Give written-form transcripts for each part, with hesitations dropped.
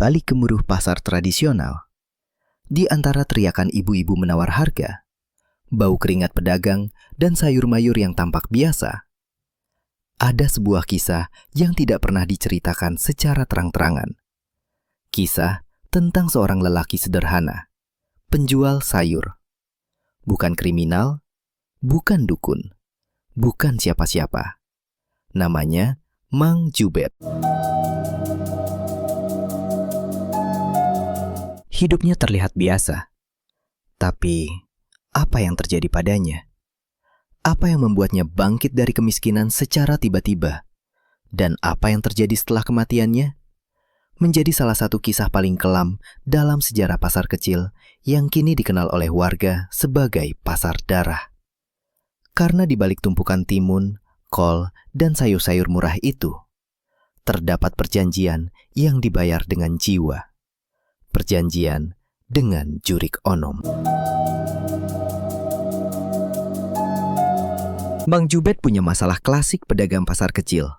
balik gemuruh pasar tradisional, di antara teriakan ibu-ibu menawar harga, bau keringat pedagang, dan sayur mayur yang tampak biasa, ada sebuah kisah yang tidak pernah diceritakan secara terang-terangan. Kisah tentang seorang lelaki sederhana, penjual sayur. Bukan kriminal, bukan dukun, bukan siapa-siapa. Namanya Mang Jubed. Hidupnya terlihat biasa. Tapi, apa yang terjadi padanya? Apa yang membuatnya bangkit dari kemiskinan secara tiba-tiba? Dan apa yang terjadi setelah kematiannya? Menjadi salah satu kisah paling kelam dalam sejarah pasar kecil yang kini dikenal oleh warga sebagai pasar darah. Karena di balik tumpukan timun, kol, dan sayur-sayur murah itu, terdapat perjanjian yang dibayar dengan jiwa. Perjanjian dengan Jurik Onom. Mang Jubed punya masalah klasik pedagang pasar kecil.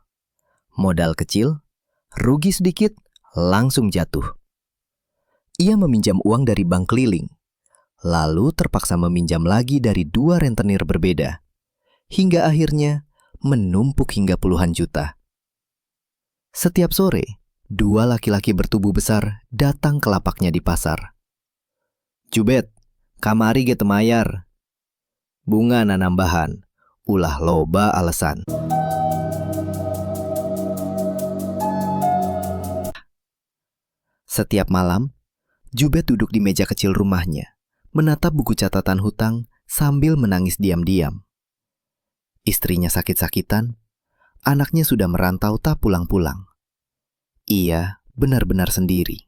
Modal kecil, rugi sedikit, langsung jatuh. Ia meminjam uang dari bank keliling, lalu terpaksa meminjam lagi dari 2 rentenir berbeda, hingga akhirnya menumpuk hingga puluhan juta. Setiap sore, 2 laki-laki bertubuh besar datang ke lapaknya di pasar. "Jubed, kamari ge teu mayar. Bunga na nambahan, ulah loba alasan." Setiap malam, Jubed duduk di meja kecil rumahnya, menatap buku catatan hutang sambil menangis diam-diam. Istrinya sakit-sakitan, anaknya sudah merantau tak pulang-pulang. Ia benar-benar sendiri.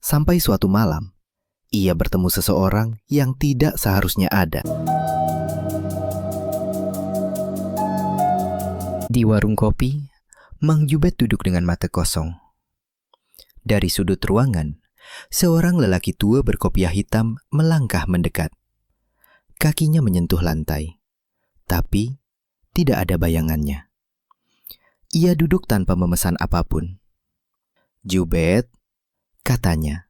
Sampai suatu malam, ia bertemu seseorang yang tidak seharusnya ada. Di warung kopi, Mang Jubed duduk dengan mata kosong. Dari sudut ruangan, seorang lelaki tua berkopiah hitam melangkah mendekat. Kakinya menyentuh lantai, tapi tidak ada bayangannya. Ia duduk tanpa memesan apapun. "Jubed," katanya.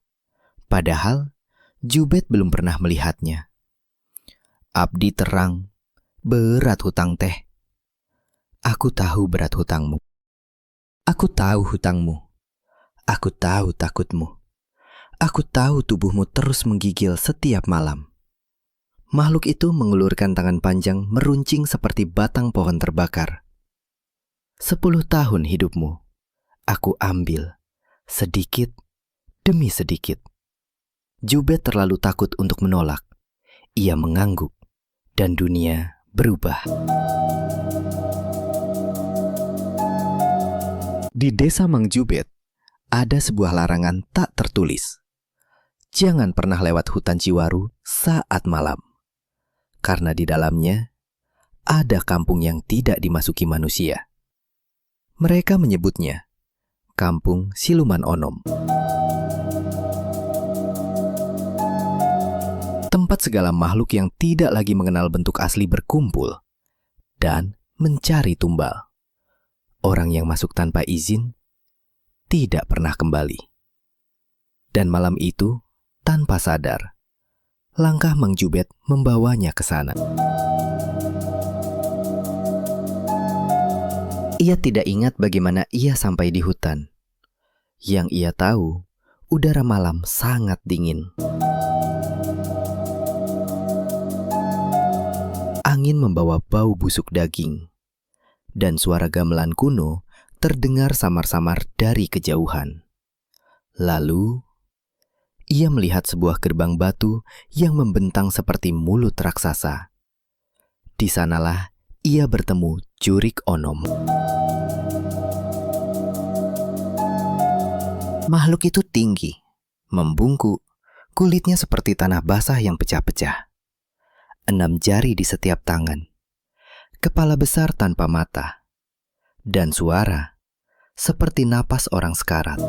Padahal Jubed belum pernah melihatnya. "Abdi terang, berat hutang teh. Aku tahu berat hutangmu. Aku tahu hutangmu. Aku tahu takutmu. Aku tahu tubuhmu terus menggigil setiap malam." Makhluk itu mengulurkan tangan panjang meruncing seperti batang pohon terbakar. 10 tahun hidupmu, aku ambil, sedikit demi sedikit. Jubed terlalu takut untuk menolak. Ia mengangguk, dan dunia berubah. Di desa Mang Jubed, ada sebuah larangan tak tertulis. Jangan pernah lewat hutan Ciwaru saat malam. Karena di dalamnya, ada kampung yang tidak dimasuki manusia. Mereka menyebutnya Kampung Siluman Onom. Tempat segala makhluk yang tidak lagi mengenal bentuk asli berkumpul dan mencari tumbal. Orang yang masuk tanpa izin tidak pernah kembali. Dan malam itu, tanpa sadar, langkah Mang Jubed membawanya ke sana. Ia tidak ingat bagaimana ia sampai di hutan. Yang ia tahu, udara malam sangat dingin. Angin membawa bau busuk daging, dan suara gamelan kuno terdengar samar-samar dari kejauhan. Lalu, ia melihat sebuah gerbang batu yang membentang seperti mulut raksasa. Di sanalah ia bertemu Jurik Onom. Makhluk itu tinggi, membungkuk, kulitnya seperti tanah basah yang pecah-pecah. 6 jari di setiap tangan, kepala besar tanpa mata, dan suara seperti napas orang sekarat.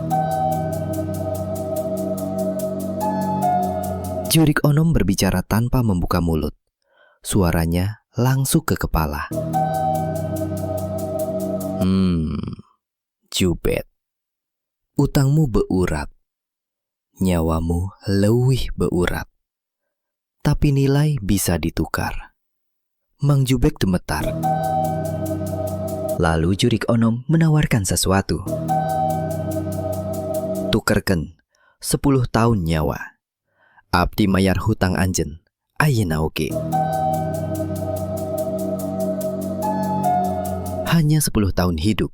Jurik Onom berbicara tanpa membuka mulut. Suaranya langsung ke kepala. Jubed, Utangmu beurat, nyawamu leuwih beurat, tapi nilai bisa ditukar. Mang Jubek gemetar. Lalu Jurik Onom menawarkan sesuatu. Tukerken 10 tahun nyawa. Abdi mayar hutang anjen, ayeuna oge. Hanya 10 tahun hidup,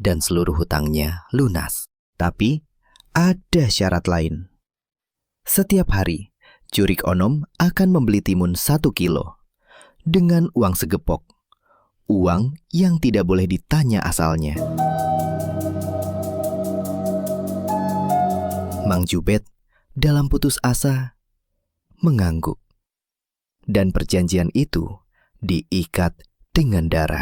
dan seluruh hutangnya lunas. Tapi, ada syarat lain. Setiap hari, Jurik Onom akan membeli timun 1 kilo, dengan uang segepok. Uang yang tidak boleh ditanya asalnya. Mang Jubet dalam putus asa mengangguk. Dan perjanjian itu diikat dengan darah.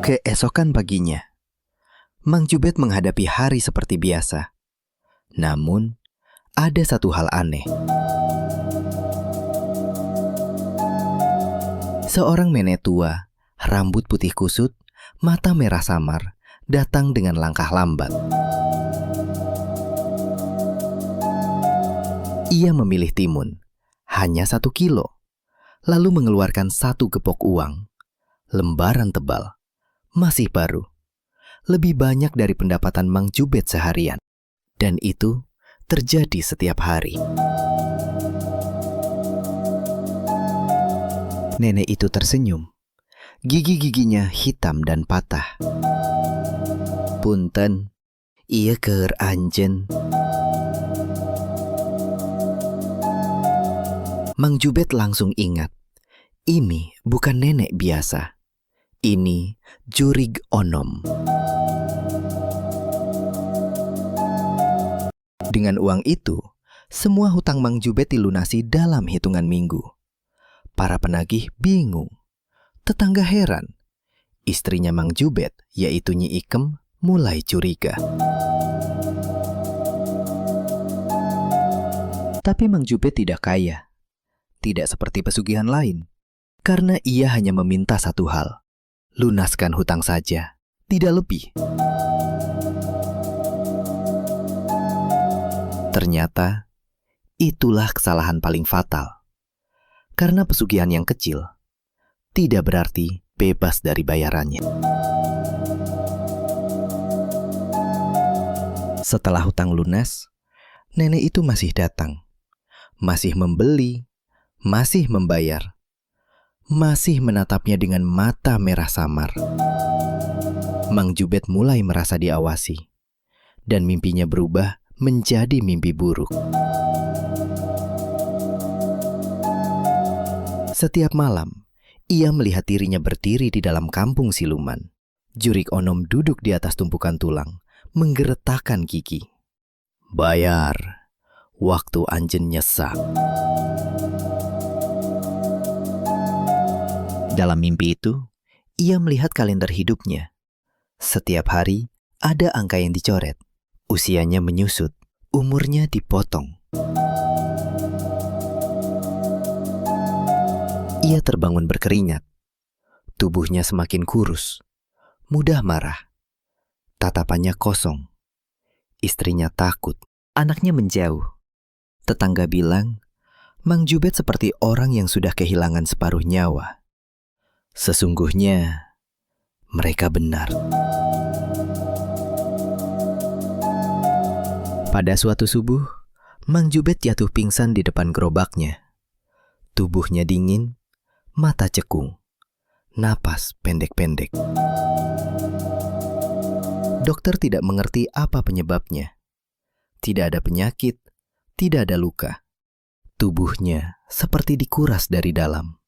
Keesokan paginya, Mang Jubet menghadapi hari seperti biasa. Namun, ada satu hal aneh. Seorang nenek tua, rambut putih kusut, mata merah samar, datang dengan langkah lambat. Ia memilih timun, hanya 1 kilo, lalu mengeluarkan 1 gepok uang, lembaran tebal, masih baru, lebih banyak dari pendapatan Mang Jubet seharian. Dan itu terjadi setiap hari. Nenek itu tersenyum. Gigi-giginya hitam dan patah. Punten, ieu keur anjen. Mang Jubet langsung ingat, ini bukan nenek biasa. Ini Jurik Onom. Dengan uang itu, semua hutang Mang Jubet dilunasi dalam hitungan minggu. Para penagih bingung. Tetangga heran. Istrinya Mang Jubet, yaitu Nyi Ikem, mulai curiga. Tapi Mang Jubet tidak kaya. Tidak seperti pesugihan lain. Karena ia hanya meminta satu hal. Lunaskan hutang saja, tidak lebih. Ternyata, itulah kesalahan paling fatal. Karena pesugihan yang kecil, tidak berarti bebas dari bayarannya. Setelah hutang lunas, nenek itu masih datang. Masih membeli, masih membayar. Masih menatapnya dengan mata merah samar. Mang Jubet mulai merasa diawasi, dan mimpinya berubah menjadi mimpi buruk. Setiap malam, ia melihat dirinya berdiri di dalam kampung siluman. Jurik Onom duduk di atas tumpukan tulang, menggeretakkan gigi. Bayar, waktu anjen nyesek. Dalam mimpi itu, ia melihat kalender hidupnya. Setiap hari, ada angka yang dicoret. Usianya menyusut, umurnya dipotong. Ia terbangun berkeringat. Tubuhnya semakin kurus, mudah marah. Tatapannya kosong. Istrinya takut, anaknya menjauh. Tetangga bilang, Mang Jubet seperti orang yang sudah kehilangan separuh nyawa. Sesungguhnya, mereka benar. Pada suatu subuh, Mang Jubet jatuh pingsan di depan gerobaknya. Tubuhnya dingin, mata cekung, napas pendek-pendek. Dokter tidak mengerti apa penyebabnya. Tidak ada penyakit, tidak ada luka. Tubuhnya seperti dikuras dari dalam.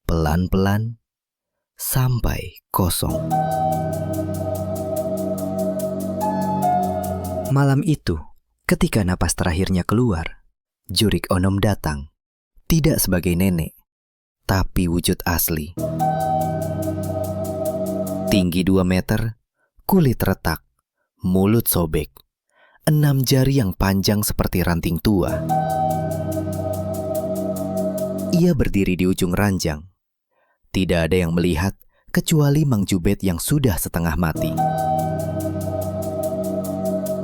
Pelan-pelan, sampai kosong. Malam itu, ketika napas terakhirnya keluar, Jurik Onom datang. Tidak sebagai nenek, tapi wujud asli. Tinggi 2 meter, kulit retak, mulut sobek, 6 jari yang panjang seperti ranting tua. Ia berdiri di ujung ranjang. Tidak ada yang melihat kecuali Mang Jubed yang sudah setengah mati.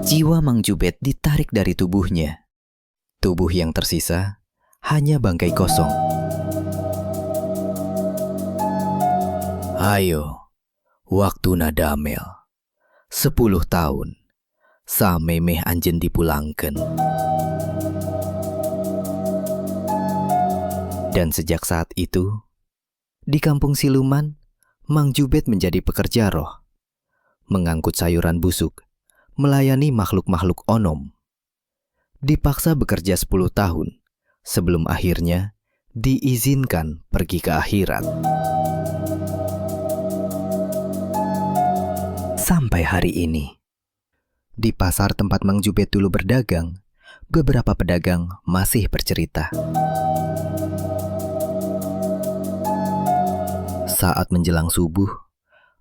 Jiwa Mang Jubed ditarik dari tubuhnya. Tubuh yang tersisa hanya bangkai kosong. Ayo, waktu nadamel. 10 tahun, samemeh anjen dipulangkan. Dan sejak saat itu, di kampung siluman, Mang Jubed menjadi pekerja roh, mengangkut sayuran busuk, melayani makhluk-makhluk onom. Dipaksa bekerja 10 tahun, sebelum akhirnya diizinkan pergi ke akhirat. Sampai hari ini, di pasar tempat Mang Jubed dulu berdagang, beberapa pedagang masih bercerita. Saat menjelang subuh,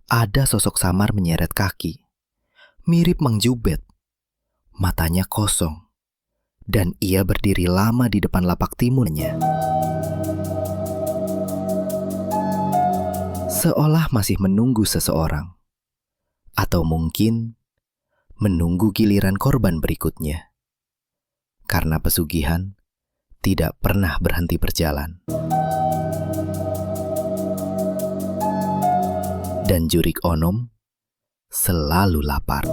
ada sosok samar menyeret kaki. Mirip Mang Jubed. Matanya kosong. Dan ia berdiri lama di depan lapak timunnya. Seolah masih menunggu seseorang. Atau mungkin menunggu giliran korban berikutnya. Karena pesugihan tidak pernah berhenti berjalan. Dan jurik onom selalu lapar.